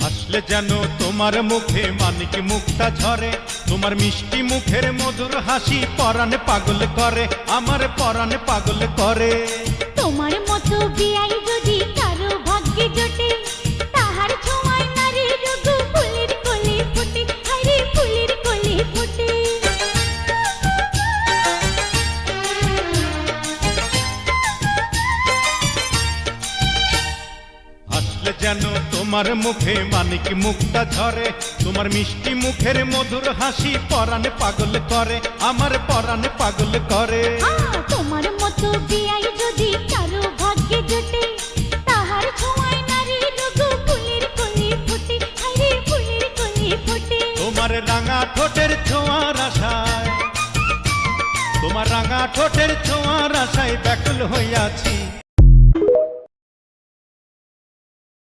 হাসলে যেন তোমার মুখে মানিক মুক্তা ঝরে, তোমার মিষ্টি মুখের মধুর হাসি পরাণে পাগল করে, আমার পরাণে পাগল করে। তোমার মতো বিয়াই যদি কারো ভাগ্যে জোটে, তাহার ছোঁয়ায় নারীর রোগ ফুলের কলি ফোটে, হায়রে ফুলের কলি ফোটে। হাসলে যেন তোমার মুখে মানিক মুক্তা ঝরে, তোমার মিষ্টি মুখের মধুর হাসি পরাণে পাগল করে, আমার পরাণে পাগল করে। তোমার মতো বিয়াই যদি কারো ভাগ্যে জোটে, তাহার ছোঁয়ায় নারীর রোগ ফুলের কলি ফোটে, হায়রে ফুলের কলি ফোটে। তোমার রাঙা ঠোঁটের ছোঁয়ার আশায়, তোমার রাঙা ঠোঁটের ছোঁয়ার আশায় ব্যাকুল হইয়াছি,